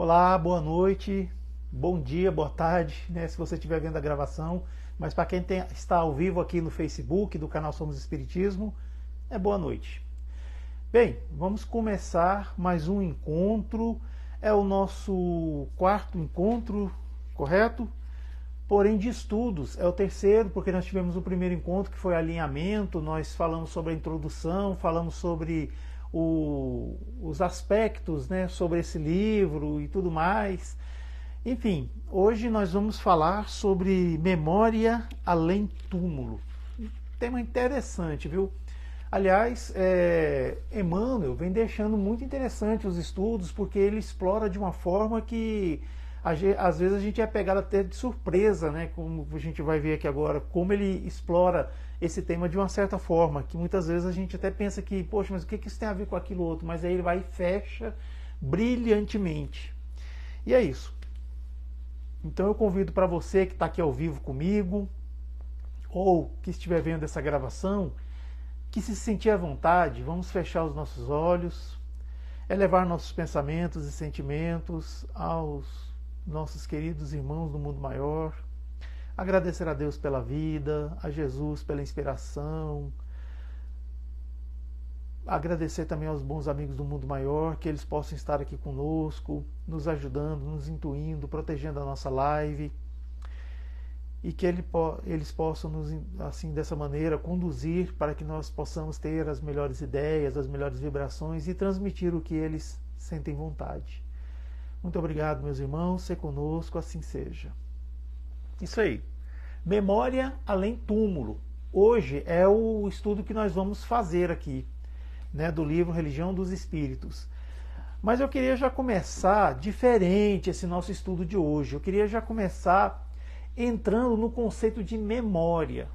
Olá, boa noite, bom dia, boa tarde, né, se você estiver vendo a gravação. Mas para quem está ao vivo aqui no Facebook do canal Somos Espiritismo, é boa noite. Bem, vamos começar mais um encontro. É o nosso quarto encontro, correto? Porém de estudos, é o terceiro, porque nós tivemos o primeiro encontro que foi alinhamento, nós falamos sobre a introdução, falamos sobre os aspectos, né, sobre esse livro e tudo mais. Enfim, hoje nós vamos falar sobre memória além túmulo. Um tema interessante, viu? Aliás, Emmanuel vem deixando muito interessante os estudos, porque ele explora de uma forma que às vezes a gente é pegado até de surpresa, né? Como a gente vai ver aqui agora, como ele explora esse tema de uma certa forma, que muitas vezes a gente até pensa que, poxa, mas o que isso tem a ver com aquilo outro? Mas aí ele vai e fecha brilhantemente. E é isso. Então eu convido para você que está aqui ao vivo comigo, ou que estiver vendo essa gravação, que se sentir à vontade, vamos fechar os nossos olhos, elevar nossos pensamentos e sentimentos aos nossos queridos irmãos do mundo maior, agradecer a Deus pela vida, a Jesus pela inspiração, agradecer também aos bons amigos do mundo maior, que eles possam estar aqui conosco, nos ajudando, nos intuindo, protegendo a nossa live, e que eles possam nos, assim, dessa maneira, conduzir para que nós possamos ter as melhores ideias, as melhores vibrações e transmitir o que eles sentem vontade. Muito obrigado, meus irmãos, ser conosco, assim seja. Isso aí. Memória além túmulo. Hoje é o estudo que nós vamos fazer aqui, né, do livro Religião dos Espíritos. Mas eu queria já começar diferente esse nosso estudo de hoje. Eu queria já começar entrando no conceito de memória.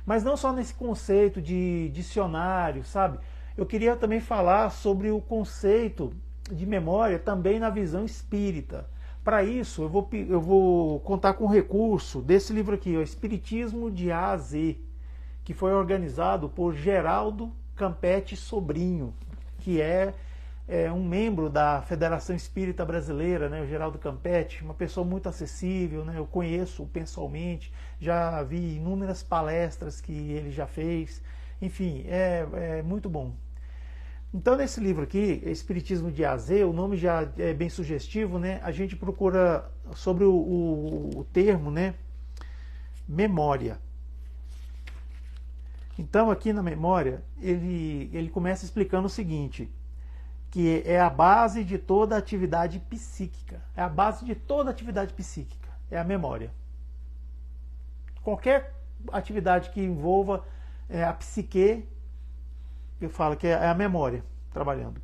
Mas não só nesse conceito de dicionário, sabe? Eu queria também falar sobre o conceito de memória também na visão espírita. Para isso, eu vou contar com o recurso desse livro aqui, o Espiritismo de A a Z, que foi organizado por Geraldo Campetti Sobrinho, que é um membro da Federação Espírita Brasileira, né, o Geraldo Campetti, uma pessoa muito acessível, né, eu conheço pessoalmente, já vi inúmeras palestras que ele já fez, enfim, é muito bom. Então, nesse livro aqui, Espiritismo de A a Z, o nome já é bem sugestivo, né, a gente procura sobre o termo, né, memória. Então, aqui na memória, ele começa explicando o seguinte, que é a base de toda atividade psíquica. É a base de toda atividade psíquica, é a memória. Qualquer atividade que envolva a psique, eu falo que é a memória trabalhando.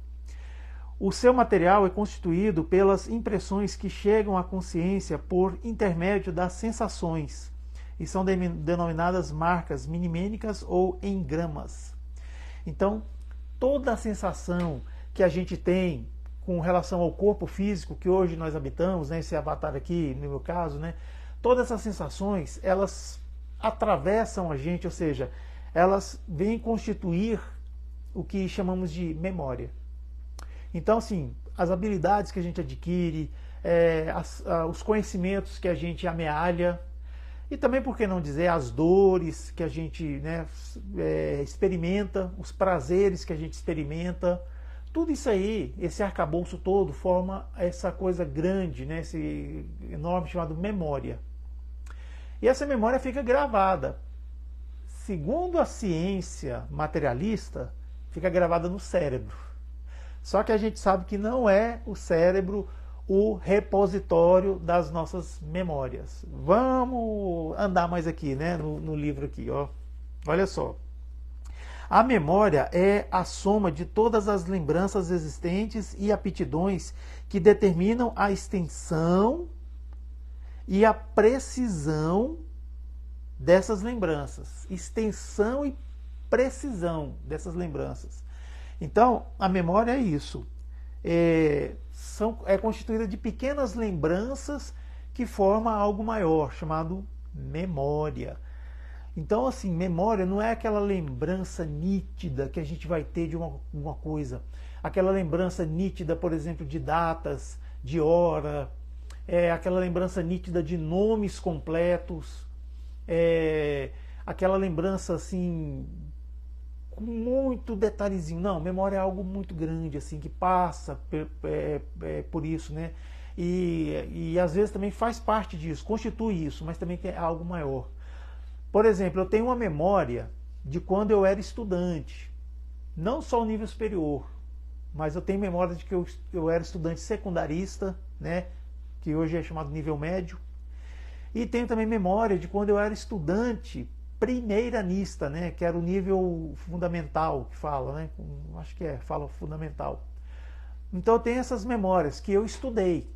O seu material é constituído pelas impressões que chegam à consciência por intermédio das sensações, e são denominadas marcas minimênicas ou engramas. Então, toda a sensação que a gente tem com relação ao corpo físico que hoje nós habitamos, né, esse avatar aqui, no meu caso, né, todas essas sensações, elas atravessam a gente, ou seja, elas vêm constituir o que chamamos de memória. Então, assim, as habilidades que a gente adquire, os conhecimentos que a gente amealha, e também, por que não dizer, as dores que a gente, né, experimenta, os prazeres que a gente experimenta, tudo isso aí, esse arcabouço todo, forma essa coisa grande, né, esse enorme chamado memória. E essa memória fica gravada. Segundo a ciência materialista, fica gravada no cérebro. Só que a gente sabe que não é o cérebro o repositório das nossas memórias. Vamos andar mais aqui, né, no livro aqui, ó. Olha só. A memória é a soma de todas as lembranças existentes e aptidões que determinam a extensão e a precisão dessas lembranças. Extensão e precisão dessas lembranças. Então, a memória é isso. É constituída de pequenas lembranças que formam algo maior, chamado memória. Então, assim, memória não é aquela lembrança nítida que a gente vai ter de uma coisa. Aquela lembrança nítida, por exemplo, de datas, de hora, aquela lembrança nítida de nomes completos, aquela lembrança assim com muito detalhezinho. Não, memória é algo muito grande, assim, que passa por isso, né? E às vezes também faz parte disso, constitui isso, mas também tem algo maior. Por exemplo, eu tenho uma memória de quando eu era estudante, não só o nível superior, mas eu tenho memória de que eu era estudante secundarista, né? Que hoje é chamado nível médio. E tenho também memória de quando eu era estudante primeiranista, né, que era o nível fundamental que fala, né, acho que fala fundamental. Então eu tenho essas memórias que eu estudei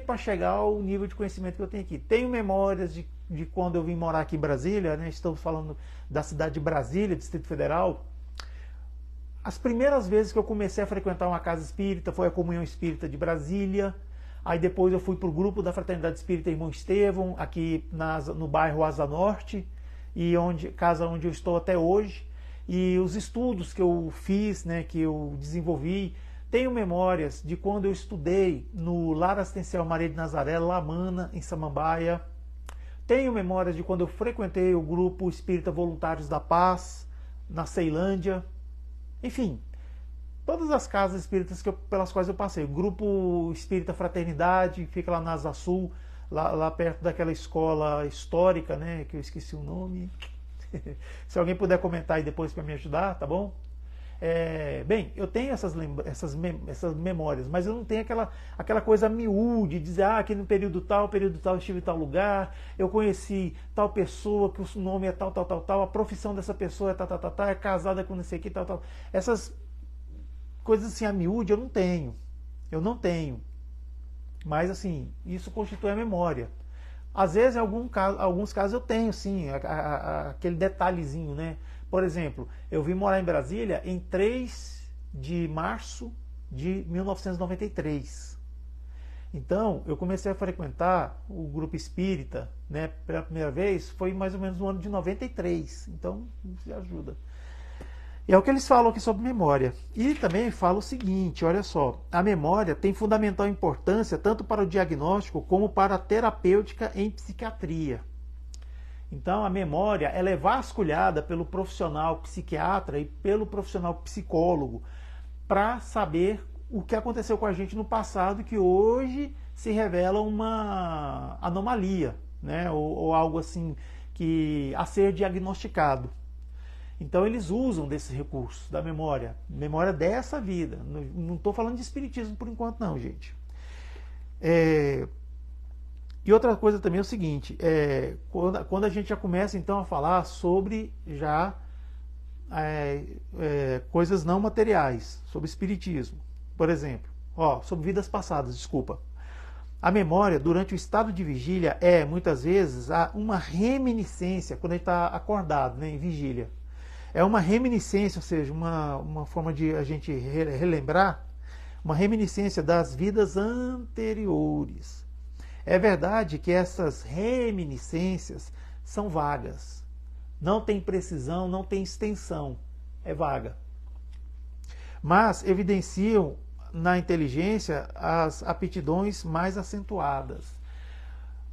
para chegar ao nível de conhecimento que eu tenho aqui. Tenho memórias de quando eu vim morar aqui em Brasília, né, estamos falando da cidade de Brasília, Distrito Federal. As primeiras vezes que eu comecei a frequentar uma casa espírita foi a Comunhão Espírita de Brasília. Aí depois eu fui para o grupo da Fraternidade Espírita Irmão Estevão, aqui no bairro Asa Norte, e casa onde eu estou até hoje. E os estudos que eu fiz, né, que eu desenvolvi, tenho memórias de quando eu estudei no Lar Assistencial Maria de Nazaré, Lamana, em Samambaia. Tenho memórias de quando eu frequentei o grupo Espírita Voluntários da Paz, na Ceilândia. Enfim, todas as casas espíritas pelas quais eu passei. O grupo Espírita Fraternidade, fica lá na Asa Sul, lá perto daquela escola histórica, né, que eu esqueci o nome. Se alguém puder comentar aí depois para me ajudar, tá bom? Bem, eu tenho essas memórias, mas eu não tenho aquela coisa miúde de dizer, que no período tal eu estive em tal lugar, eu conheci tal pessoa, que o nome é tal, a profissão dessa pessoa é tal, é casada com não sei o que, tal. Essas coisas assim, a miúde, eu não tenho. Mas assim, isso constitui a memória. Às vezes, em alguns casos eu tenho, sim, aquele detalhezinho, né? Por exemplo, eu vim morar em Brasília em 3 de março de 1993. Então, eu comecei a frequentar o grupo espírita, né, pela primeira vez, foi mais ou menos no ano de 93. Então, isso ajuda. E é o que eles falam aqui sobre memória. E também fala o seguinte, olha só, a memória tem fundamental importância tanto para o diagnóstico como para a terapêutica em psiquiatria. Então a memória ela é vasculhada pelo profissional psiquiatra e pelo profissional psicólogo para saber o que aconteceu com a gente no passado que hoje se revela uma anomalia, né? ou algo assim a ser diagnosticado. Então eles usam desse recurso da memória dessa vida. Não estou falando de espiritismo por enquanto não, gente. E outra coisa também é o seguinte, quando a gente já começa então a falar sobre coisas não materiais, sobre espiritismo, por exemplo, sobre vidas passadas, desculpa. A memória, durante o estado de vigília, muitas vezes, uma reminiscência, quando a gente está acordado, né, em vigília. É uma reminiscência, ou seja, uma forma de a gente relembrar, uma reminiscência das vidas anteriores. É verdade que essas reminiscências são vagas. Não tem precisão, não tem extensão. É vaga. Mas evidenciam na inteligência as aptidões mais acentuadas.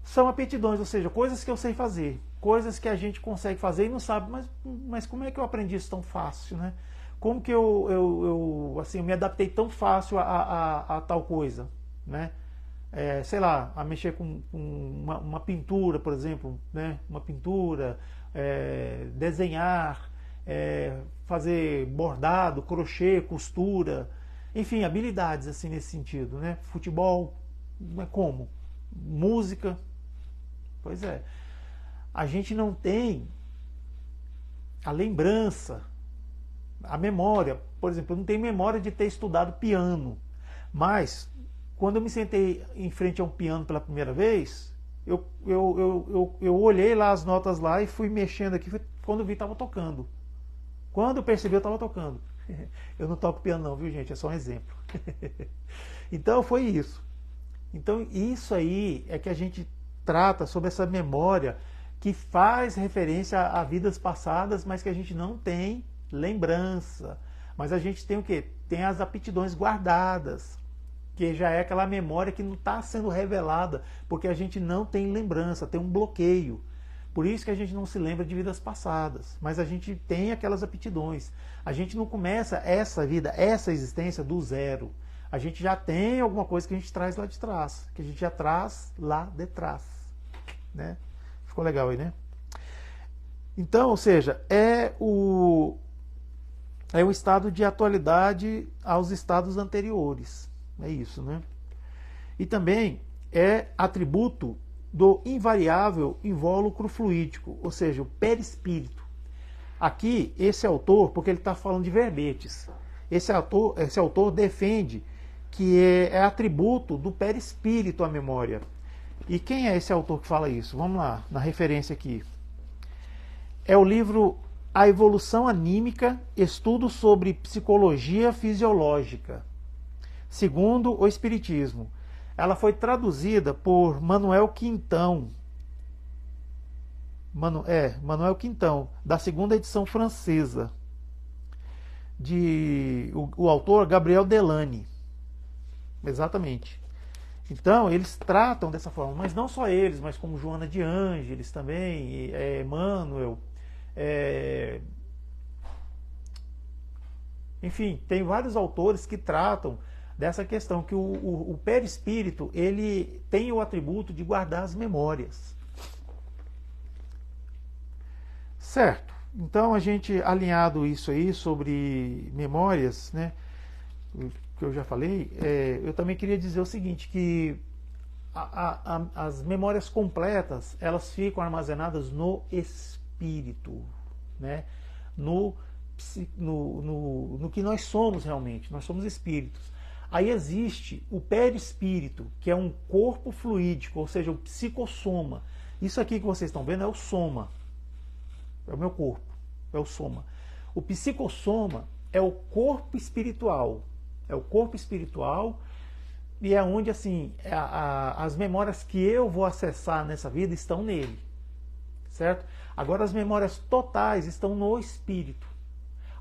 São aptidões, ou seja, coisas que eu sei fazer. Coisas que a gente consegue fazer e não sabe, mas como é que eu aprendi isso tão fácil, né? Como que eu me adaptei tão fácil a tal coisa, né? Sei lá, a mexer com uma pintura, por exemplo, né? Uma pintura, desenhar, fazer bordado, crochê, costura, enfim, habilidades assim nesse sentido, né? Futebol, como? Música, pois é. A gente não tem a lembrança, a memória. Por exemplo, eu não tenho memória de ter estudado piano, mas quando eu me sentei em frente a um piano pela primeira vez, eu olhei lá as notas lá e fui mexendo aqui, quando eu vi estava tocando. Quando eu percebi eu estava tocando. Eu não toco piano não, viu gente? É só um exemplo. Então foi isso. Então isso aí é que a gente trata sobre essa memória que faz referência a vidas passadas, mas que a gente não tem lembrança. Mas a gente tem o quê? Tem as aptidões guardadas. que já é aquela memória que não está sendo revelada, porque a gente não tem lembrança, tem um bloqueio. Por isso que a gente não se lembra de vidas passadas, mas a gente tem aquelas aptidões. A gente não começa essa vida, essa existência do zero. A gente já tem alguma coisa que a gente traz lá de trás, que a gente já traz lá de trás, né? Ficou legal aí, né? Então, ou seja, é o estado de atualidade aos estados anteriores. É isso, né? E também é atributo do invariável invólucro fluídico, ou seja, o perispírito. Aqui, esse autor, porque ele está falando de verbetes, esse autor defende que é atributo do perispírito a memória. E quem é esse autor que fala isso? Vamos lá, na referência aqui. É o livro A Evolução Anímica, Estudo sobre Psicologia Fisiológica, segundo o Espiritismo. Ela foi traduzida por Manuel Quintão. Manuel Quintão, da segunda edição francesa. O autor Gabriel Delany. Exatamente. Então, eles tratam dessa forma, mas não só eles, mas como Joana de Ângeles também, Emmanuel. Enfim, tem vários autores que tratam dessa questão, que o perispírito, ele tem o atributo de guardar as memórias. Certo. Então, a gente alinhado isso aí sobre memórias, né, que eu já falei, eu também queria dizer o seguinte, que as memórias completas, elas ficam armazenadas no espírito, né, no que nós somos realmente, nós somos espíritos. Aí existe o perispírito, que é um corpo fluídico, ou seja, o psicossoma. Isso aqui que vocês estão vendo é o soma. É o meu corpo, é o soma. O psicossoma é o corpo espiritual. É o corpo espiritual e é onde assim, as memórias que eu vou acessar nessa vida estão nele. Certo? Agora as memórias totais estão no espírito.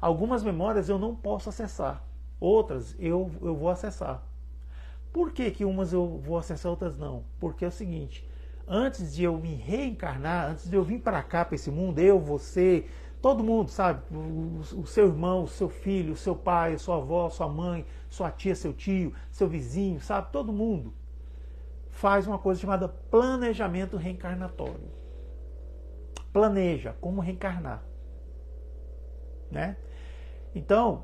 Algumas memórias eu não posso acessar. Outras eu vou acessar. Por que umas eu vou acessar, outras não? Porque é o seguinte, antes de eu me reencarnar, antes de eu vir para cá, para esse mundo, eu, você, todo mundo, sabe? O seu irmão, o seu filho, o seu pai, a sua avó, sua mãe, sua tia, seu tio, seu vizinho, sabe? Todo mundo faz uma coisa chamada planejamento reencarnatório. Planeja como reencarnar, né? Então,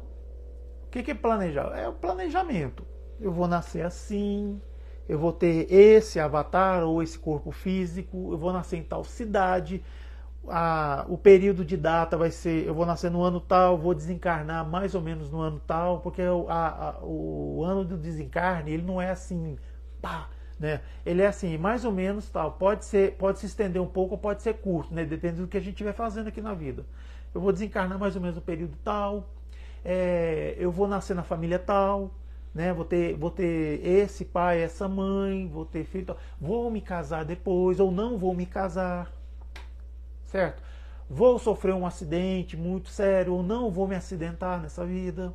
o que é planejar? É o planejamento. Eu vou nascer assim, eu vou ter esse avatar ou esse corpo físico, eu vou nascer em tal cidade, o período de data vai ser, eu vou nascer no ano tal, vou desencarnar mais ou menos no ano tal, porque o ano do desencarne, ele não é assim, pá, né? Ele é assim, mais ou menos tal, pode se estender um pouco ou pode ser curto, né? Depende do que a gente estiver fazendo aqui na vida. Eu vou desencarnar mais ou menos no período tal, eu vou nascer na família tal, né? Vou ter esse pai, essa mãe, vou ter filho tal, vou me casar depois ou não vou me casar, certo? Vou sofrer um acidente muito sério ou não vou me acidentar nessa vida,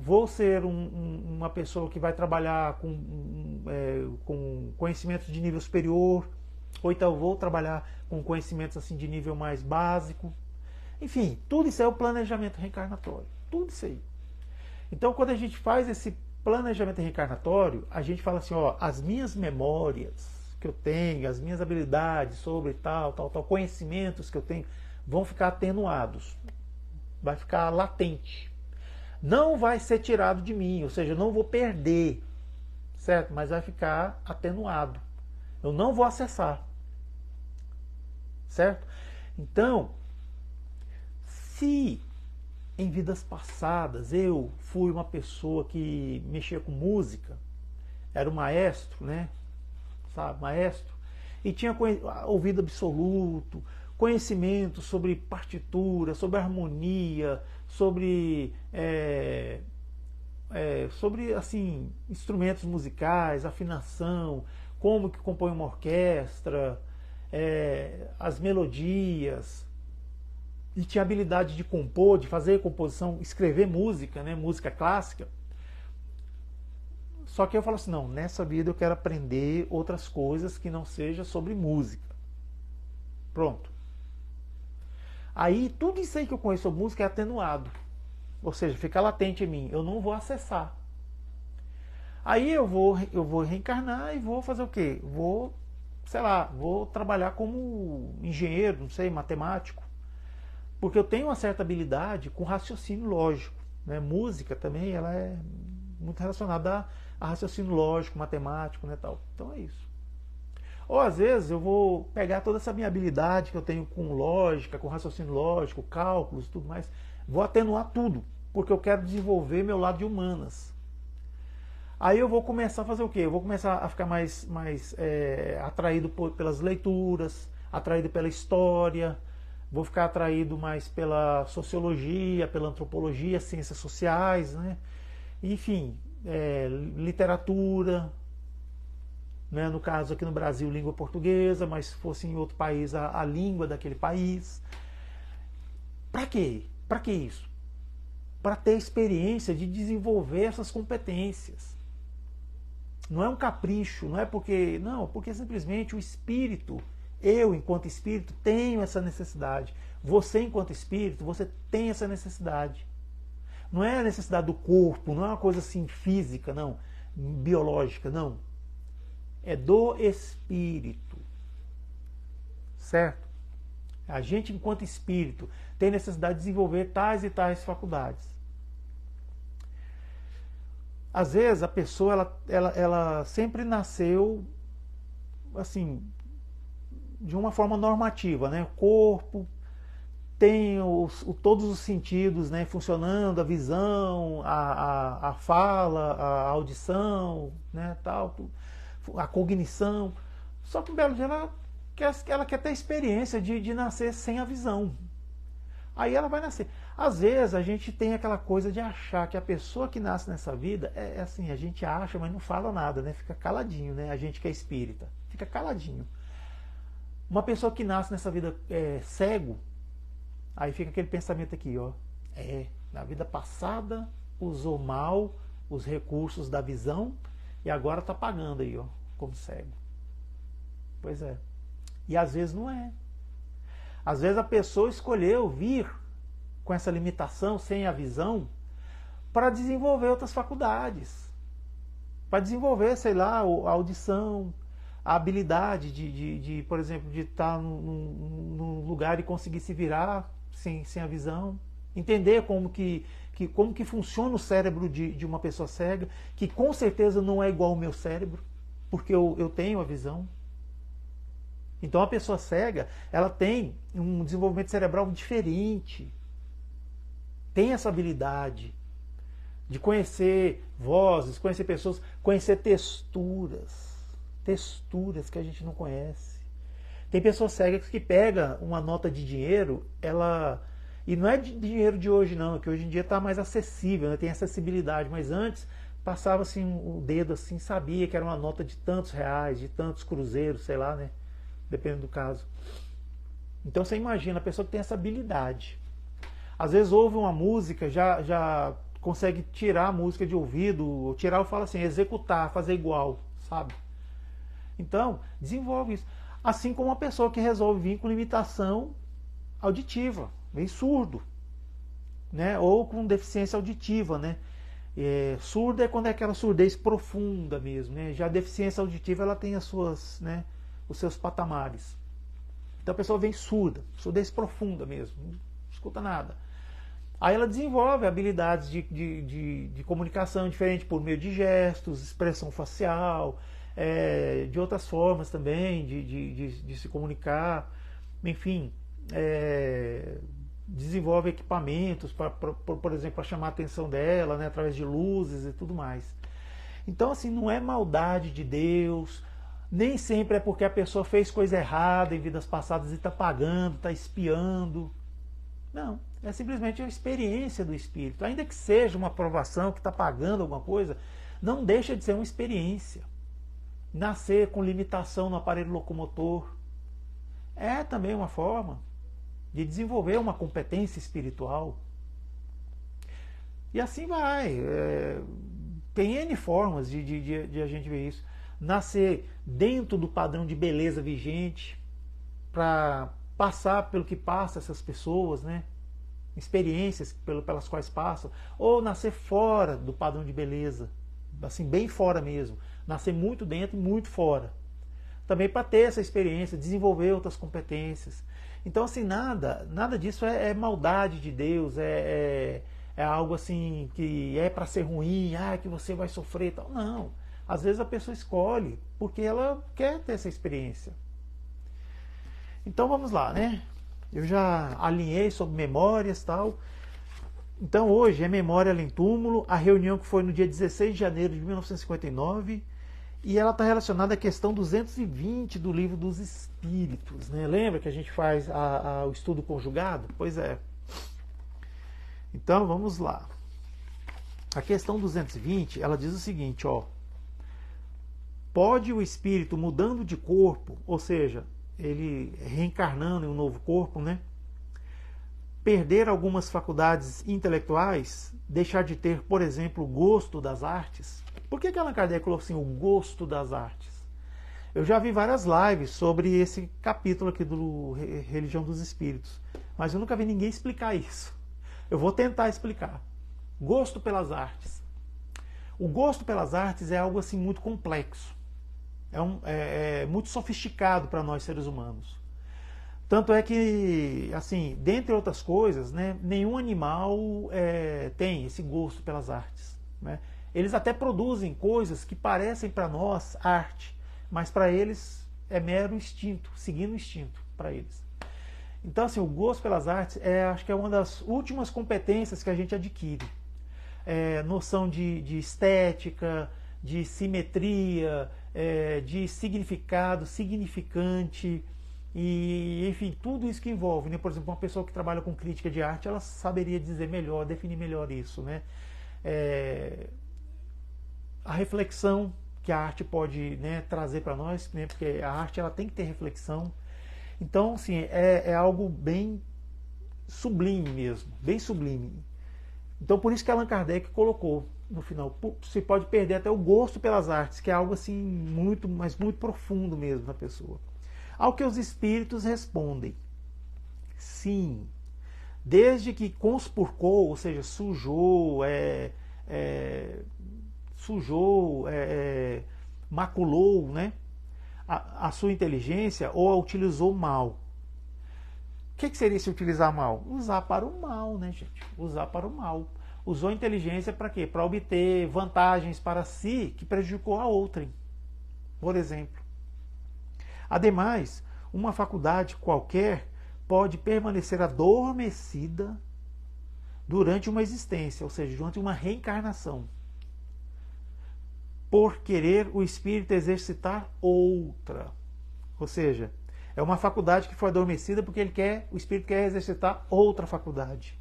vou ser uma pessoa que vai trabalhar com conhecimentos de nível superior, ou então vou trabalhar com conhecimentos assim de nível mais básico. Enfim, tudo isso é o planejamento reencarnatório. Tudo isso aí. Então, quando a gente faz esse planejamento reencarnatório, a gente fala assim, ó, as minhas memórias que eu tenho, as minhas habilidades sobre tal, conhecimentos que eu tenho, vão ficar atenuados. Vai ficar latente. Não vai ser tirado de mim, ou seja, eu não vou perder, certo? Mas vai ficar atenuado. Eu não vou acessar. Certo? Então, se em vidas passadas eu fui uma pessoa que mexia com música, era um maestro, né? Sabe, maestro, e tinha ouvido absoluto, conhecimento sobre partitura, sobre harmonia, sobre assim, instrumentos musicais, afinação, como que compõe uma orquestra, as melodias, e tinha habilidade de compor, de fazer composição, escrever música, né, música clássica. Só que eu falo assim, não, nessa vida eu quero aprender outras coisas que não seja sobre música. Pronto. Aí tudo isso aí que eu conheço sobre música é atenuado. Ou seja, fica latente em mim. Eu não vou acessar. Aí eu vou reencarnar e vou fazer o quê? Vou, sei lá, vou trabalhar como engenheiro, não sei, matemático. Porque eu tenho uma certa habilidade com raciocínio lógico. Né? Música também, ela é muito relacionada a raciocínio lógico, matemático, né, tal. Então é isso. Ou às vezes eu vou pegar toda essa minha habilidade que eu tenho com lógica, com raciocínio lógico, cálculos e tudo mais, vou atenuar tudo, porque eu quero desenvolver meu lado de humanas. Aí eu vou começar a fazer o quê? Eu vou começar a ficar mais atraído pelas leituras, atraído pela história, vou ficar atraído mais pela sociologia, pela antropologia, ciências sociais, né? Enfim, literatura, né? No caso aqui no Brasil, língua portuguesa, mas se fosse em outro país, a língua daquele país. Para quê? Para que isso? Para ter experiência de desenvolver essas competências. Não é um capricho, não é porque... Não, porque simplesmente o espírito, eu enquanto espírito, tenho essa necessidade. Você enquanto espírito, você tem essa necessidade. Não é a necessidade do corpo, não é uma coisa assim física, não, biológica, não. É do espírito. Certo? A gente enquanto espírito tem necessidade de desenvolver tais e tais faculdades. Às vezes a pessoa ela sempre nasceu assim de uma forma normativa, né? O corpo tem todos os sentidos, né, funcionando, a visão, a fala, a audição, né, tal, a cognição. Só que um belo dia ela quer ter a experiência de nascer sem a visão. Aí ela vai nascer. Às vezes a gente tem aquela coisa de achar que a pessoa que nasce nessa vida é assim, a gente acha, mas não fala nada, né? Fica caladinho, né? A gente que é espírita, fica caladinho. Uma pessoa que nasce nessa vida cego, aí fica aquele pensamento aqui, ó. Na vida passada usou mal os recursos da visão e agora está pagando aí, ó, como cego. Pois é. E às vezes não é. Às vezes a pessoa escolheu vir com essa limitação, sem a visão, para desenvolver outras faculdades. Para desenvolver, sei lá, a audição, a habilidade de por exemplo, de estar num lugar e conseguir se virar sem a visão. Entender como que funciona o cérebro de uma pessoa cega, que com certeza não é igual ao meu cérebro, porque eu tenho a visão. Então a pessoa cega, ela tem um desenvolvimento cerebral diferente. Tem essa habilidade de conhecer vozes, conhecer pessoas, conhecer texturas que a gente não conhece. Tem pessoas cegas que pegam uma nota de dinheiro, e não é de dinheiro de hoje não, que hoje em dia está mais acessível, né? Tem acessibilidade, mas antes passava assim o dedo assim, sabia que era uma nota de tantos reais, de tantos cruzeiros, sei lá, né? Dependendo do caso. Então você imagina a pessoa que tem essa habilidade. Às vezes ouve uma música, já consegue tirar a música de ouvido, ou tirar, eu falo assim, executar, fazer igual, sabe? Então, desenvolve isso. Assim como uma pessoa que resolve vir com limitação auditiva, vem surdo, né? Ou com deficiência auditiva, né? Surdo é quando é aquela surdez profunda mesmo, né? Já a deficiência auditiva, ela tem as suas, né, os seus patamares. Então a pessoa vem surda, surdez profunda mesmo, não escuta nada. Aí ela desenvolve habilidades de comunicação diferente por meio de gestos, expressão facial, de outras formas também de se comunicar, enfim, desenvolve equipamentos, por exemplo, para chamar a atenção dela, né, através de luzes e tudo mais. Então, assim, não é maldade de Deus, nem sempre é porque a pessoa fez coisa errada em vidas passadas e está pagando, está espiando. Não, é simplesmente a experiência do espírito. Ainda que seja uma aprovação, que está pagando alguma coisa, não deixa de ser uma experiência. Nascer com limitação no aparelho locomotor é também uma forma de desenvolver uma competência espiritual. E assim vai. Tem N formas de a gente ver isso. Nascer dentro do padrão de beleza vigente, para passar pelo que passa essas pessoas, né? Experiências pelas quais passam, ou nascer fora do padrão de beleza, assim, bem fora mesmo, nascer muito dentro e muito fora. Também para ter essa experiência, desenvolver outras competências. Então, assim, nada disso é maldade de Deus, é algo assim que é para ser ruim, que você vai sofrer e tal. Não. Às vezes a pessoa escolhe porque ela quer ter essa experiência. Então vamos lá, né? Eu já alinhei sobre memórias e tal. Então hoje é Memória Além Túmulo, a reunião que foi no dia 16 de janeiro de 1959, e ela está relacionada à questão 220 do Livro dos Espíritos, né? Lembra que a gente faz o estudo conjugado? Pois é. Então vamos lá. A questão 220, ela diz o seguinte, ó. Pode o espírito mudando de corpo, ou seja, ele reencarnando em um novo corpo, né? Perder algumas faculdades intelectuais, deixar de ter, por exemplo, o gosto das artes? Por que Allan Kardec colocou assim, o gosto das artes? Eu já vi várias lives sobre esse capítulo aqui do Religião dos Espíritos, mas eu nunca vi ninguém explicar isso. Eu vou tentar explicar. Gosto pelas artes. O gosto pelas artes é algo assim muito complexo. É muito sofisticado para nós seres humanos. Tanto é que, assim, dentre outras coisas, né, nenhum animal tem esse gosto pelas artes, né? Eles até produzem coisas que parecem para nós arte, mas para eles é mero instinto, seguindo o instinto para eles. Então, assim, o gosto pelas artes acho que é uma das últimas competências que a gente adquire. Noção de estética, de simetria, de significado, significante, e enfim, tudo isso que envolve, né? Por exemplo, uma pessoa que trabalha com crítica de arte, ela saberia dizer melhor, definir melhor isso, né? A reflexão que a arte pode, né, trazer para nós, né? Porque a arte ela tem que ter reflexão. Então, assim, é algo bem sublime mesmo, bem sublime. Então, por isso que Allan Kardec colocou no final, você pode perder até o gosto pelas artes, que é algo assim muito, mas muito profundo mesmo na pessoa. Ao que os espíritos respondem: sim, desde que conspurcou, ou seja, maculou, né, a sua inteligência ou a utilizou mal. O que seria se utilizar mal? Usar para o mal, né, gente? Usar para o mal. Usou a inteligência para quê? Para obter vantagens para si que prejudicou a outrem, por exemplo. Ademais, uma faculdade qualquer pode permanecer adormecida durante uma existência, ou seja, durante uma reencarnação, por querer o espírito exercitar outra. Ou seja, é uma faculdade que foi adormecida porque o espírito quer exercitar outra faculdade,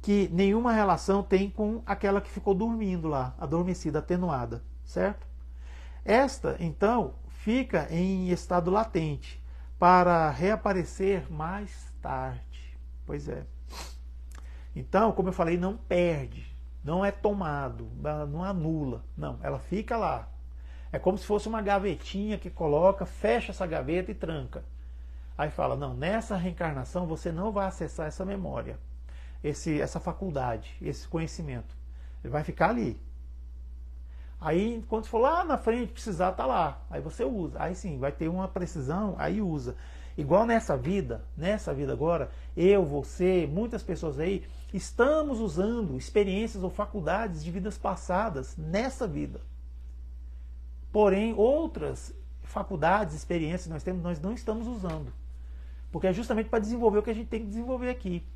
que nenhuma relação tem com aquela que ficou dormindo lá, adormecida, atenuada, certo? Esta, então, fica em estado latente para reaparecer mais tarde. Pois é. Então, como eu falei, não perde, não é tomado, não anula, não, ela fica lá. É como se fosse uma gavetinha que coloca, fecha essa gaveta e tranca. Aí fala, não, nessa reencarnação você não vai acessar essa memória, essa faculdade, esse conhecimento. Ele vai ficar ali. Aí, quando for lá na frente, precisar, tá lá. Aí você usa. Aí sim, vai ter uma precisão, aí usa. Igual nessa vida agora, eu, você, muitas pessoas aí, estamos usando experiências ou faculdades de vidas passadas nessa vida. Porém, outras faculdades, experiências que nós temos, nós não estamos usando. Porque é justamente para desenvolver o que a gente tem que desenvolver aqui.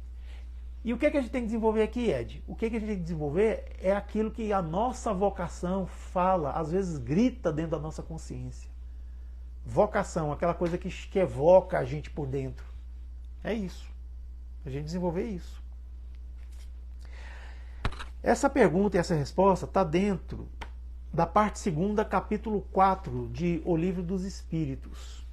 E o que a gente tem que desenvolver aqui, Ed? O que a gente tem que desenvolver é aquilo que a nossa vocação fala, às vezes grita dentro da nossa consciência. Vocação, aquela coisa que evoca a gente por dentro. É isso. A gente desenvolver isso. Essa pergunta e essa resposta está dentro da parte 2ª, capítulo 4 de O Livro dos Espíritos,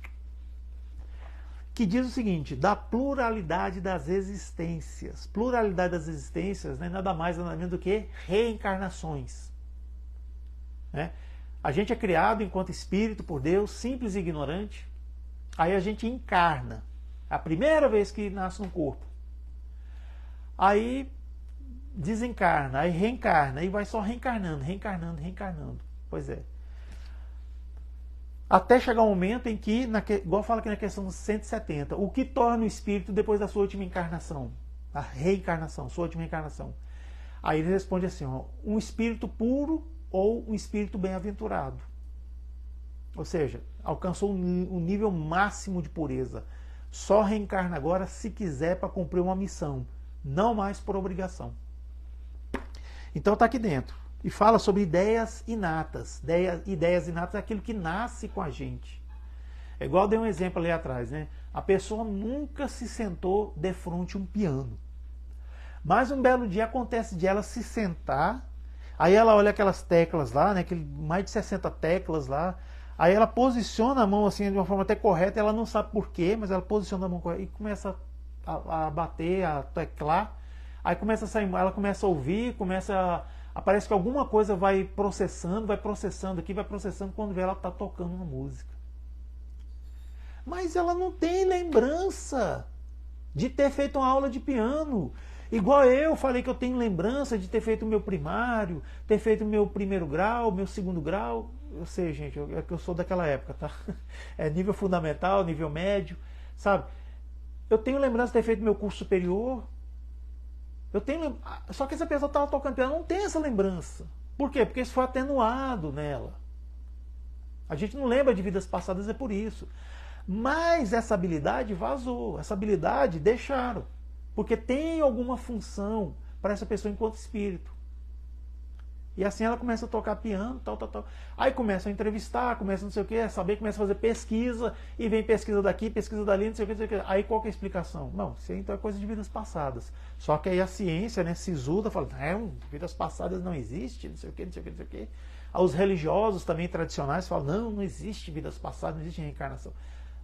que diz o seguinte, da pluralidade das existências. Pluralidade das existências não é nada mais nada menos do que reencarnações. né? A gente é criado enquanto espírito por Deus, simples e ignorante. Aí a gente encarna. É a primeira vez que nasce no corpo. Aí desencarna, aí reencarna, aí vai só reencarnando, reencarnando, reencarnando. Pois é. Até chegar um momento em que, igual fala aqui na questão 170, o que torna o espírito depois da sua última encarnação? A reencarnação, sua última encarnação. Aí ele responde assim, ó, um espírito puro ou um espírito bem-aventurado. Ou seja, alcançou um nível máximo de pureza. Só reencarna agora se quiser para cumprir uma missão, não mais por obrigação. Então está aqui dentro. E fala sobre ideias inatas. Ideias inatas é aquilo que nasce com a gente. É igual eu dei um exemplo ali atrás, né? A pessoa nunca se sentou de frente a um piano. Mas um belo dia acontece de ela se sentar, aí ela olha aquelas teclas lá, né? Mais de 60 teclas lá. Aí ela posiciona a mão assim de uma forma até correta, ela não sabe porquê, mas ela posiciona a mão correta e começa a bater, a teclar. Aí começa a sair, ela começa a ouvir, parece que alguma coisa vai processando aqui, vai processando, quando vê ela está tocando uma música. Mas ela não tem lembrança de ter feito uma aula de piano. Igual eu falei que eu tenho lembrança de ter feito o meu primário, ter feito o meu primeiro grau, meu segundo grau. Eu sei, gente, é que eu sou daquela época, tá? É nível fundamental, nível médio, sabe? Eu tenho lembrança de ter feito meu curso superior. Só que essa pessoa estava tocando piano, não tem essa lembrança. Por quê? Porque isso foi atenuado nela. A gente não lembra de vidas passadas, é por isso. Mas essa habilidade vazou, essa habilidade deixaram. Porque tem alguma função para essa pessoa enquanto espírito. E assim ela começa a tocar piano, tal. Aí começa a entrevistar, começa não sei o que, saber, começa a fazer pesquisa, e vem pesquisa daqui, pesquisa dali, não sei o que. Aí qual que é a explicação? Não, isso aí então é coisa de vidas passadas. Só que aí a ciência, né, sisuda, fala, não, vidas passadas não existe, não sei o que, não sei o que, não sei o que. Os religiosos também tradicionais falam, não existe vidas passadas, não existe reencarnação.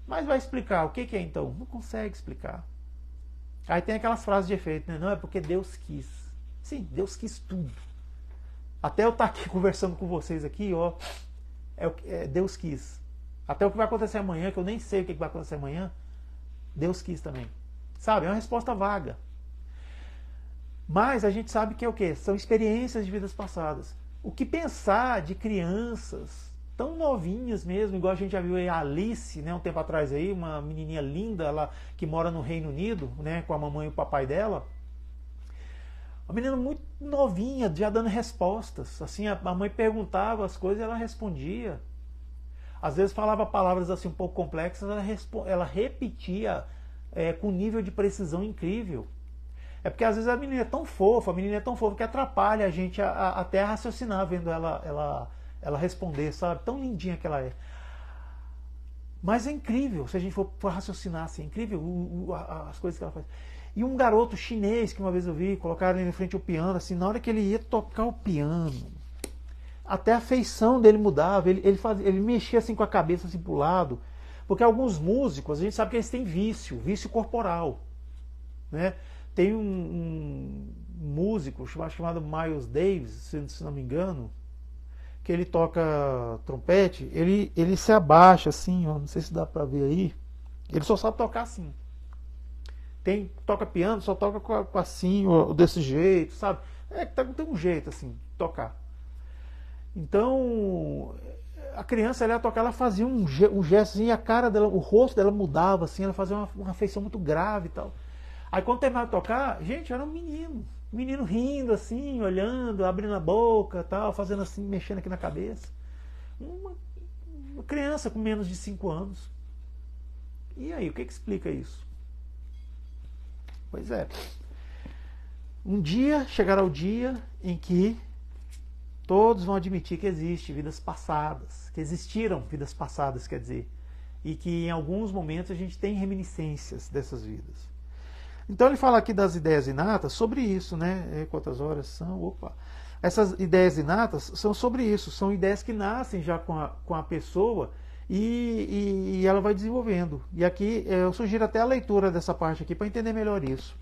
Mas vai explicar, o que é então? Não consegue explicar. Aí tem aquelas frases de efeito, né? Não, é porque Deus quis. Sim, Deus quis tudo. Até eu estar aqui conversando com vocês aqui, ó, Deus quis. Até o que vai acontecer amanhã, que eu nem sei o que vai acontecer amanhã, Deus quis também. Sabe, é uma resposta vaga. Mas a gente sabe que é o quê? São experiências de vidas passadas. O que pensar de crianças tão novinhas mesmo, igual a gente já viu aí a Alice, né, um tempo atrás aí, uma menininha linda, ela que mora no Reino Unido, né, com a mamãe e o papai dela. Uma menina muito novinha, já dando respostas. Assim, a mãe perguntava as coisas e ela respondia. Às vezes falava palavras assim um pouco complexas, ela repetia com nível de precisão incrível. É porque às vezes a menina é tão fofa, que atrapalha a gente até a raciocinar vendo ela responder, sabe? Tão lindinha que ela é. Mas é incrível, se a gente for raciocinar assim, é incrível as coisas que ela faz. E um garoto chinês que uma vez eu vi, colocaram ele em frente ao piano, assim, na hora que ele ia tocar o piano, até a feição dele mudava, ele mexia assim com a cabeça assim pro lado, porque alguns músicos, a gente sabe que eles têm vício corporal, né? Tem um músico chamado Miles Davis, se não me engano, que ele toca trompete, ele se abaixa assim, ó, não sei se dá pra ver aí, ele só sabe tocar assim. Toca piano, só toca assim, ou desse jeito, sabe? Tem um jeito assim, de tocar. Então, a criança, ela ia tocar, ela fazia um gesto assim, a cara dela, o rosto dela mudava assim, ela fazia uma feição muito grave e tal. Aí quando terminava de tocar, gente, era um menino rindo assim, olhando, abrindo a boca, tal, fazendo assim, mexendo aqui na cabeça. Uma criança com menos de 5 anos. E aí, o que explica isso? Pois é. Um dia chegará o dia em que todos vão admitir que existe vidas passadas, que existiram vidas passadas, quer dizer, e que em alguns momentos a gente tem reminiscências dessas vidas. Então ele fala aqui das ideias inatas sobre isso, né? Quantas horas são? Opa! Essas ideias inatas são sobre isso, são ideias que nascem já com a pessoa e ela vai desenvolvendo. E aqui eu sugiro até a leitura dessa parte aqui para entender melhor isso.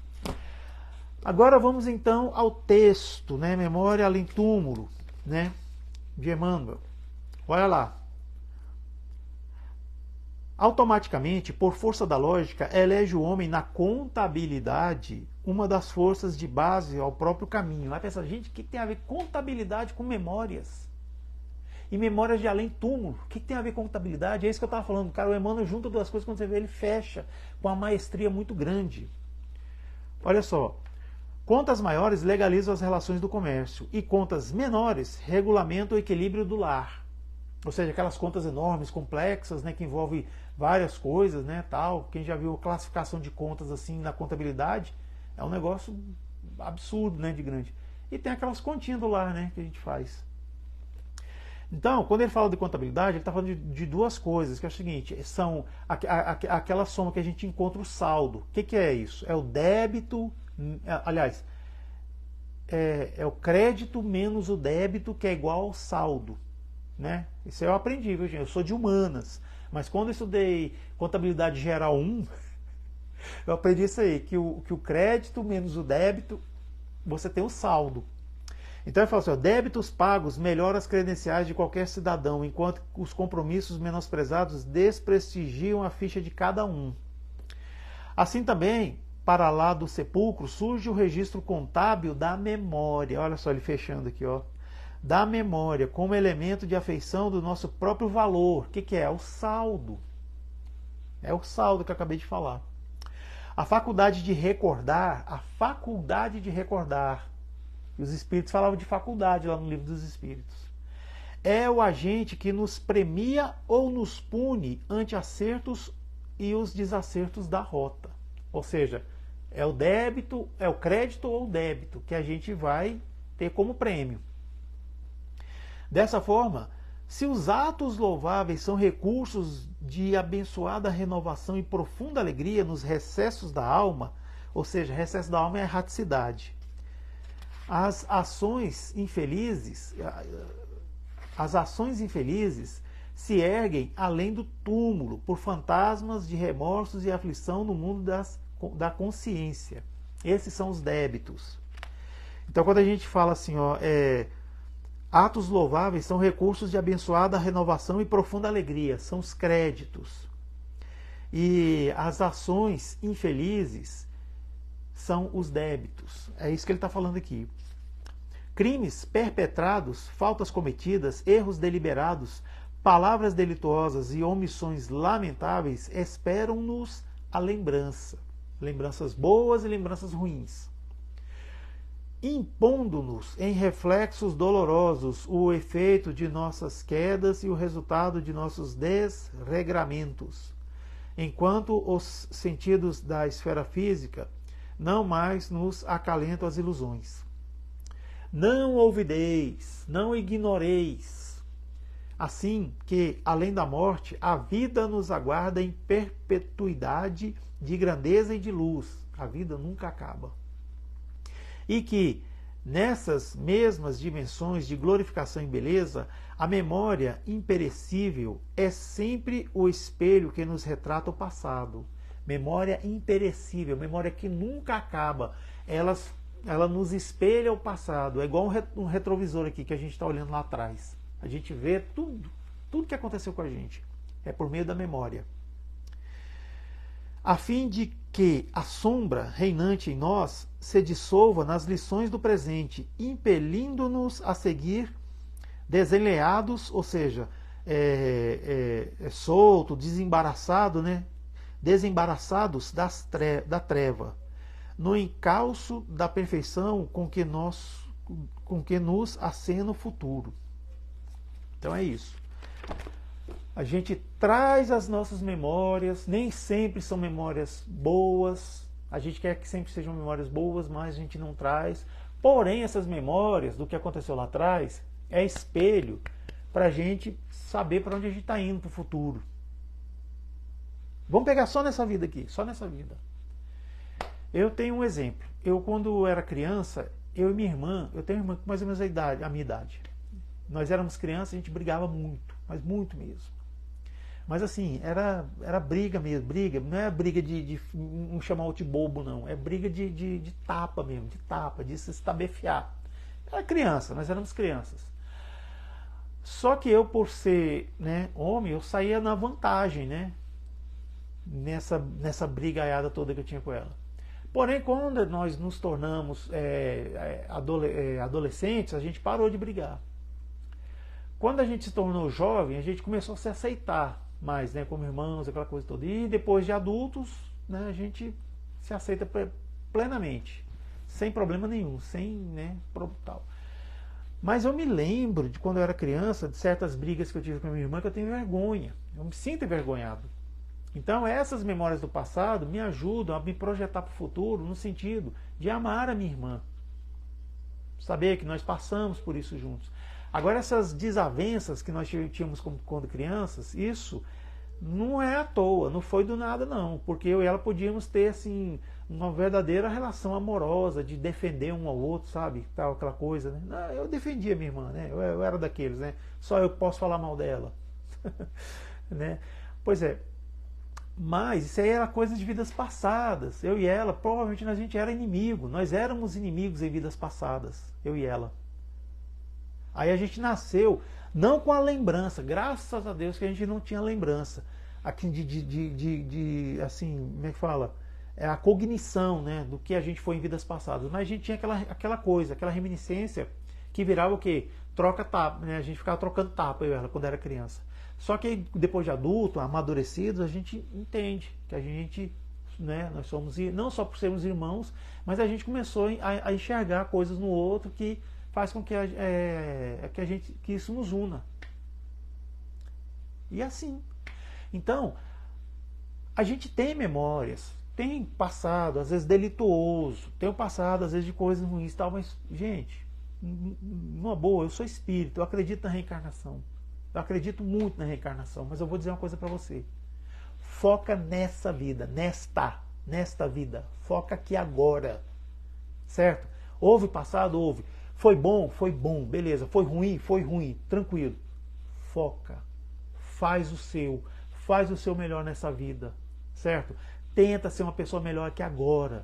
Agora vamos então ao texto, né? Memória além túmulo, né? de Emmanuel. Olha lá. Automaticamente, por força da lógica, elege o homem na contabilidade uma das forças de base ao próprio caminho. Vai pensar, gente, o que tem a ver contabilidade com memórias? E memórias de além-túmulo. O que tem a ver com contabilidade? É isso que eu estava falando. Cara, o Emmanuel junta duas coisas, quando você vê, ele fecha com uma maestria muito grande. Olha só. Contas maiores legalizam as relações do comércio e contas menores regulamentam o equilíbrio do lar. Ou seja, aquelas contas enormes, complexas, né, que envolvem várias coisas, né, tal. Quem já viu classificação de contas assim na contabilidade, é um negócio absurdo, né, de grande. E tem aquelas continhas do lar, né, que a gente faz. Então, quando ele fala de contabilidade, ele está falando de duas coisas, que é o seguinte, são aquela soma que a gente encontra o saldo. O que é isso? É o débito, aliás, é o crédito menos o débito, que é igual ao saldo. Né? Isso eu aprendi, viu, gente? Eu sou de humanas, mas quando eu estudei contabilidade geral 1, eu aprendi isso aí, que o crédito menos o débito, você tem o saldo. Então ele fala assim, ó, débitos pagos melhoram as credenciais de qualquer cidadão, enquanto os compromissos menosprezados desprestigiam a ficha de cada um. Assim também, para lá do sepulcro, surge o registro contábil da memória. Olha só ele fechando aqui, ó. Da memória como elemento de afeição do nosso próprio valor. O que é? É o saldo. É o saldo que eu acabei de falar. A faculdade de recordar, e os espíritos falavam de faculdade lá no livro dos espíritos, é o agente que nos premia ou nos pune ante acertos e os desacertos da rota. Ou seja, é o débito, é o crédito ou o débito que a gente vai ter como prêmio. Dessa forma, se os atos louváveis são recursos de abençoada renovação e profunda alegria nos recessos da alma, ou seja, recesso da alma é a erraticidade, as ações infelizes se erguem além do túmulo por fantasmas de remorsos e aflição no mundo da consciência. Esses são os débitos. Então, quando a gente fala assim, ó, atos louváveis são recursos de abençoada renovação e profunda alegria, são os créditos. E as ações infelizes são os débitos. É isso que ele está falando aqui. Crimes perpetrados, faltas cometidas, erros deliberados, palavras delituosas e omissões lamentáveis esperam-nos a lembrança. Lembranças boas e lembranças ruins. Impondo-nos em reflexos dolorosos o efeito de nossas quedas e o resultado de nossos desregramentos, enquanto os sentidos da esfera física não mais nos acalentam as ilusões. Não ouvideis, não ignoreis, assim que, além da morte, a vida nos aguarda em perpetuidade de grandeza e de luz. A vida nunca acaba. E que, nessas mesmas dimensões de glorificação e beleza, a memória imperecível é sempre o espelho que nos retrata o passado. Memória imperecível, memória que nunca acaba. Ela nos espelha o passado. É igual um retrovisor aqui que a gente está olhando lá atrás. A gente vê tudo que aconteceu com a gente. É por meio da memória. A fim de que a sombra reinante em nós se dissolva nas lições do presente, impelindo-nos a seguir desenleados, ou seja, solto, desembaraçado, né? Desembaraçados da treva, no encalço da perfeição com que nos acena o futuro. Então é isso. A gente traz as nossas memórias, nem sempre são memórias boas, a gente quer que sempre sejam memórias boas, mas a gente não traz. Porém, essas memórias do que aconteceu lá atrás é espelho para a gente saber para onde a gente está indo para o futuro. Vamos pegar só nessa vida aqui, só nessa vida. Eu tenho um exemplo. Eu, quando era criança, eu e minha irmã, eu tenho uma irmã com mais ou menos a minha idade. Nós éramos crianças, a gente brigava muito, mas muito mesmo. Mas assim, era briga mesmo, briga, não é briga de um chamar outro de bobo, não. É briga de tapa mesmo, de se estabefiar. Era criança, nós éramos crianças. Só que eu, por ser, né, homem, eu saía na vantagem, né? Nessa brigaiada toda que eu tinha com ela. Porém, quando nós nos tornamos adolescentes, a gente parou de brigar. Quando a gente se tornou jovem, a gente começou a se aceitar mais, né, como irmãos, aquela coisa toda. E depois de adultos, né, a gente se aceita plenamente, sem problema nenhum, sem, né, tal. Mas eu me lembro de quando eu era criança, de certas brigas que eu tive com a minha irmã, que eu tenho vergonha. Eu me sinto envergonhado. Então essas memórias do passado me ajudam a me projetar para o futuro no sentido de amar a minha irmã. Saber que nós passamos por isso juntos. Agora essas desavenças que nós tínhamos quando crianças, isso não é à toa, não foi do nada não. Porque eu e ela podíamos ter assim, uma verdadeira relação amorosa, de defender um ao outro, sabe? Tal, aquela coisa, né? Não, eu defendia minha irmã, né? Eu era daqueles, né? Só eu posso falar mal dela. Né? Pois é. Mas isso aí era coisa de vidas passadas. Eu e ela, provavelmente a gente era inimigo. Nós éramos inimigos em vidas passadas, eu e ela. Aí a gente nasceu, não com a lembrança, graças a Deus que a gente não tinha lembrança. Aqui assim, como é que fala? É a cognição, né, do que a gente foi em vidas passadas. Mas a gente tinha aquela coisa, aquela reminiscência que virava o quê? Troca-tapa, né? A gente ficava trocando tapa, eu e ela, quando era criança. Só que depois de adulto, amadurecidos, a gente entende que a gente, né, nós somos, não só por sermos irmãos, mas a gente começou a enxergar coisas no outro que faz com que que isso nos una. E assim. Então, a gente tem memórias, tem passado, às vezes delituoso, tem o passado, às vezes de coisas ruins e tal, mas, gente, numa boa, eu sou espírito, eu acredito na reencarnação. Eu acredito muito na reencarnação, mas eu vou dizer uma coisa para você. Foca nessa vida, nesta vida. Foca aqui agora. Certo? Houve passado? Houve. Foi bom? Foi bom. Beleza. Foi ruim? Foi ruim. Tranquilo. Foca. Faz o seu melhor nessa vida. Certo? Tenta ser uma pessoa melhor que agora.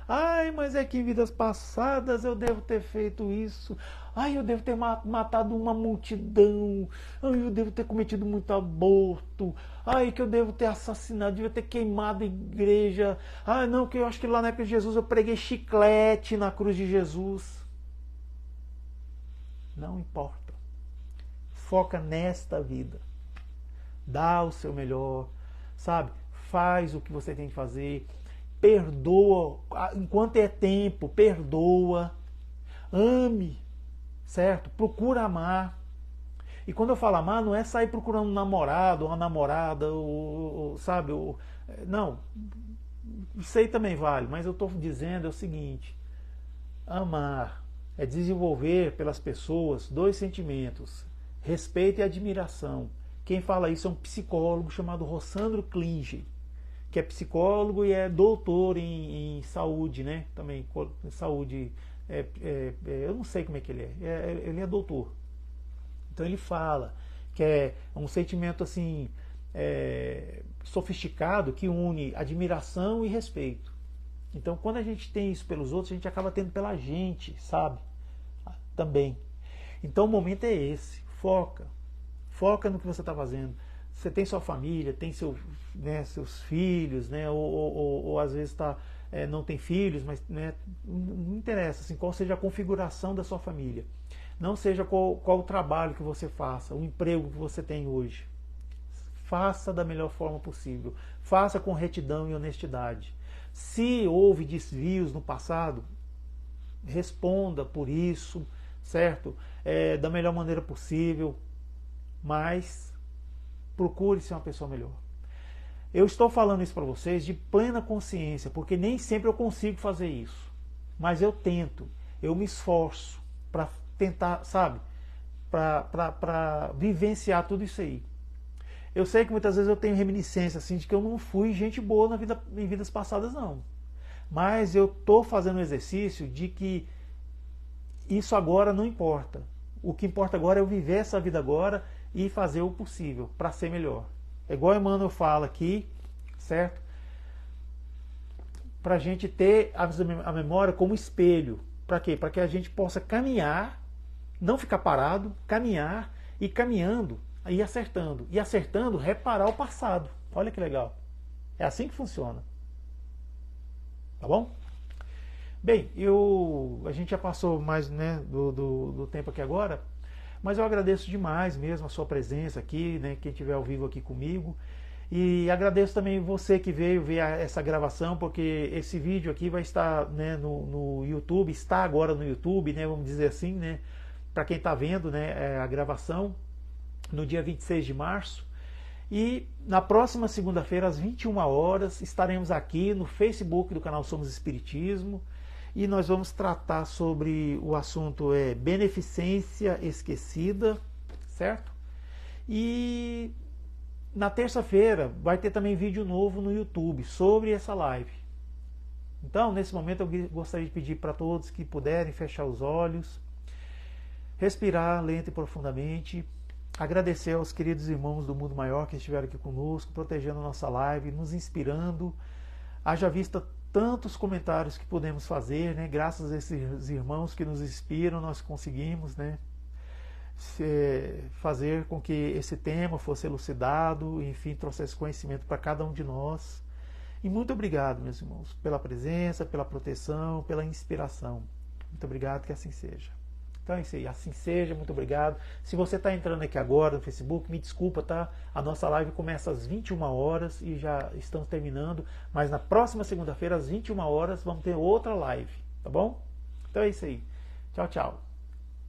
Ai, mas é que em vidas passadas eu devo ter feito isso. Ai, eu devo ter matado uma multidão. Ai, eu devo ter cometido muito aborto. Ai, que eu devo ter assassinado, devo ter queimado a igreja. Ai, não, que eu acho que lá na época de Jesus eu preguei chiclete na cruz de Jesus. Não importa. Foca nesta vida. Dá o seu melhor, sabe? Faz o que você tem que fazer. Perdoa, enquanto é tempo, perdoa, ame, certo? Procura amar. E quando eu falo amar, não é sair procurando um namorado, uma namorada, sabe? Não, isso aí também vale, mas eu estou dizendo é o seguinte: amar é desenvolver pelas pessoas dois sentimentos, respeito e admiração. Quem fala isso é um psicólogo chamado Rossandro Klinger, que é psicólogo e é doutor em saúde, né? Também, saúde, eu não sei como é que ele é. Ele é doutor. Então ele fala que é um sentimento assim, sofisticado, que une admiração e respeito. Então quando a gente tem isso pelos outros, a gente acaba tendo pela gente, sabe? Também. Então o momento é esse. Foca no que você está fazendo. Você tem sua família, tem seus filhos, né? Ou às vezes não tem filhos, mas, né, não interessa assim, qual seja a configuração da sua família. Não seja qual o trabalho que você faça, o emprego que você tem hoje. Faça da melhor forma possível. Faça com retidão e honestidade. Se houve desvios no passado, responda por isso, certo? Da melhor maneira possível, mas procure ser uma pessoa melhor. Eu estou falando isso para vocês de plena consciência, porque nem sempre eu consigo fazer isso. Mas eu tento, eu me esforço para tentar, sabe? Para vivenciar tudo isso aí. Eu sei que muitas vezes eu tenho reminiscência assim, de que eu não fui gente boa em vidas passadas, não. Mas eu estou fazendo um exercício de que isso agora não importa. O que importa agora é eu viver essa vida agora e fazer o possível para ser melhor. É igual o Emmanuel fala aqui, certo? Para a gente ter a memória como espelho. Para quê? Para que a gente possa caminhar, não ficar parado, caminhar e caminhando e acertando, reparar o passado. Olha que legal. É assim que funciona. Tá bom? Bem, a gente já passou mais, né, do tempo aqui agora, mas eu agradeço demais mesmo a sua presença aqui, né, quem estiver ao vivo aqui comigo. E agradeço também você que veio ver essa gravação, porque esse vídeo aqui vai estar, né, no YouTube, está agora no YouTube, né, vamos dizer assim, né, para quem está vendo, né, a gravação, no dia 26 de março. E na próxima segunda-feira, às 21 horas, estaremos aqui no Facebook do canal Somos Espiritismo, e nós vamos tratar sobre o assunto beneficência esquecida, certo? E na terça-feira vai ter também vídeo novo no YouTube sobre essa live. Então, nesse momento, eu gostaria de pedir para todos que puderem fechar os olhos, respirar lento e profundamente, agradecer aos queridos irmãos do Mundo Maior que estiveram aqui conosco, protegendo a nossa live, nos inspirando. Haja vista tantos comentários que podemos fazer, né? Graças a esses irmãos que nos inspiram, nós conseguimos, né, fazer com que esse tema fosse elucidado, enfim, trouxesse conhecimento para cada um de nós. E muito obrigado, meus irmãos, pela presença, pela proteção, pela inspiração. Muito obrigado, que assim seja. Então é isso aí, assim seja, muito obrigado. Se você está entrando aqui agora no Facebook, me desculpa, tá? A nossa live começa às 21 horas e já estamos terminando, mas na próxima segunda-feira, às 21 horas, vamos ter outra live, tá bom? Então é isso aí. Tchau, tchau.